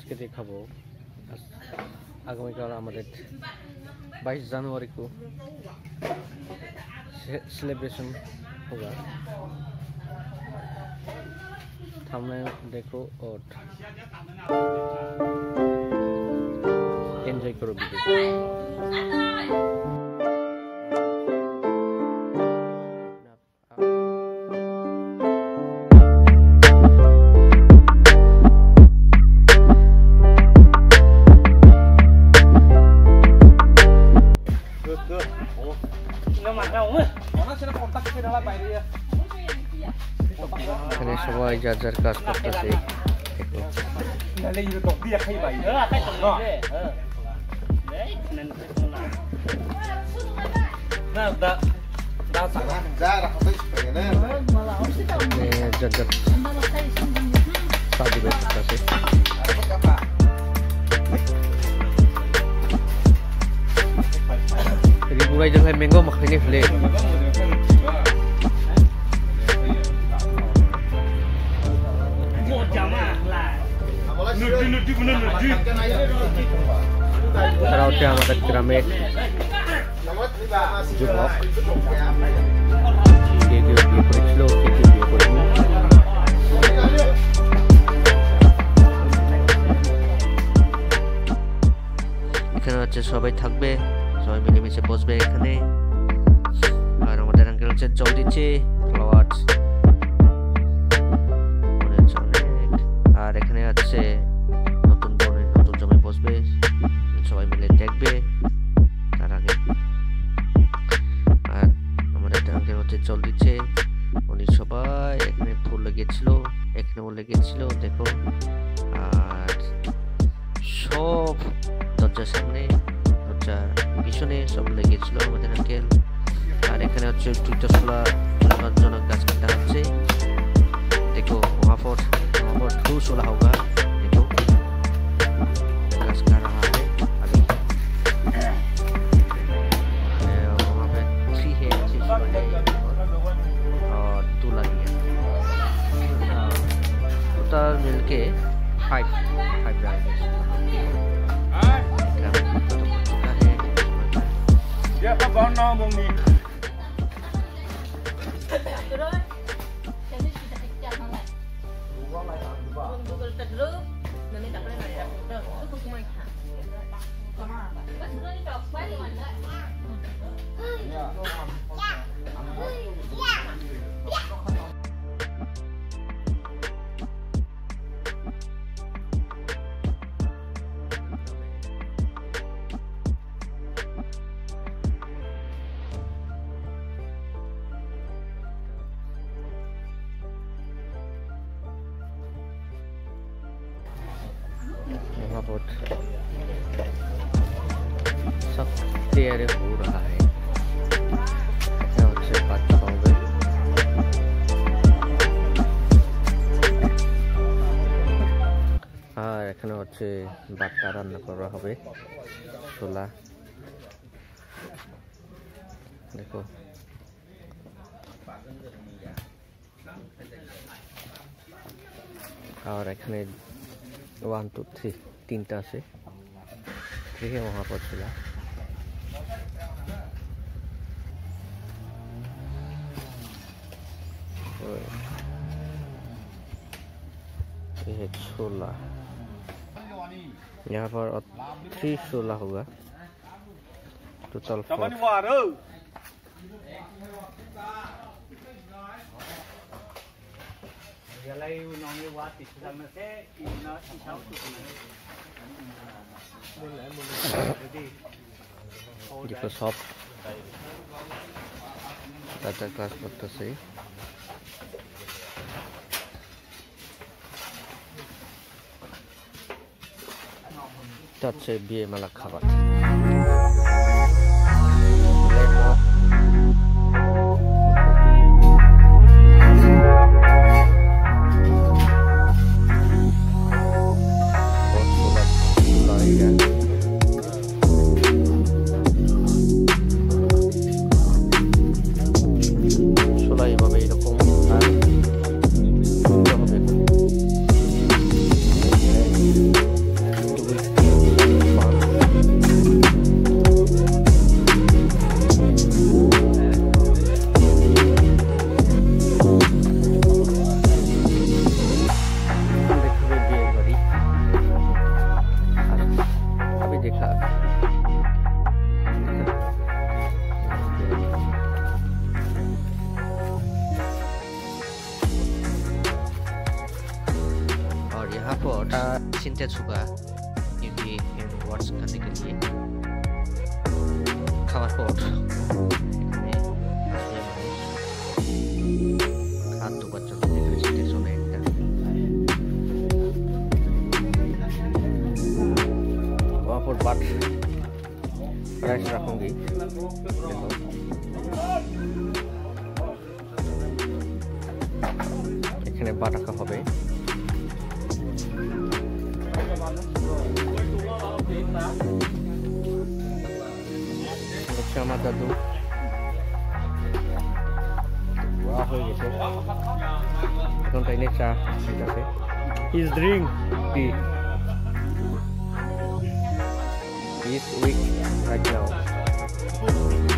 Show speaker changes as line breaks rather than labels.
আজকে দেখাবো আগামীকাল আমাদের 22 जनवरी को सेलिब्रेशन होगा। थंबनेल देखो और एंजॉय करो वीडियो। এখানে সবাই যার যার কাজ করতেছে। Bukai jangan mango makanya fle. তারা হচ্ছে আমাদের গ্রামের যুবক, কে কেউ বিয়ে করেছিল, কে কেউ বিয়ে করেনি। এখানে হচ্ছে সবাই থাকবে, সবাই মিলেমিশে বসবে এখানে। আর আমাদের আঙ্কেল হচ্ছে জল দিচ্ছে, ফ্লাওয়ার্স। আর এখানে আছে নতুন বনে নতুন জমি বসবে, সবাই মিলে দেখবে তার আগে। আর আমাদের আঙ্কেল হচ্ছে জল দিচ্ছে, উনি সবাই এখানে ফুল লেগেছিল, এখানেও লেগেছিল দেখো। আর সব দরজার সামনে, দরজার পিছনে সব লেগেছিল আমাদের আঙ্কেল। আর এখানে হচ্ছে দুইটা সোলা জন্য গাছ কাটা হচ্ছে देखो। वहाँ पर 2 सोला होगा, देखो गाछ काट रहा है अभी। वहाँ पे 3 है, 3 सोला है और 2 लगी है। टोटल मिलके 5 रहेंगे।
Ya, Pak Bono Bumi.
वहाँ पर सब तैयारी हो रहा है। बात होंगे আর এখানে হচ্ছে ভাতটা রান্না করা হবে, ছোলা দেখো। और এখানে 1 2 3 तीनटा আছে, ठीक है। वहाँ पर छोला ये है छोला। यहाँ पर 3 छोला होगा, टोटल 4। देखो सब তাদের কাজ করতেছে। হচ্ছে বিয়ে মেলা খাবার। यहाँ पर सिंटेक्स होगा क्योंकि वाट्स करने के लिए खावर पर हाथ तो बच्चों को देखकर सिंटेक्स होना एक वहाँ पर बात राइस रखूंगी देखो এখানে বাট রাখা হবে হচ্ছে আমার দাদু হয়ে গেছে এখন তাই নিয়ে চা খাইতেছে is drink tea He's weak right now.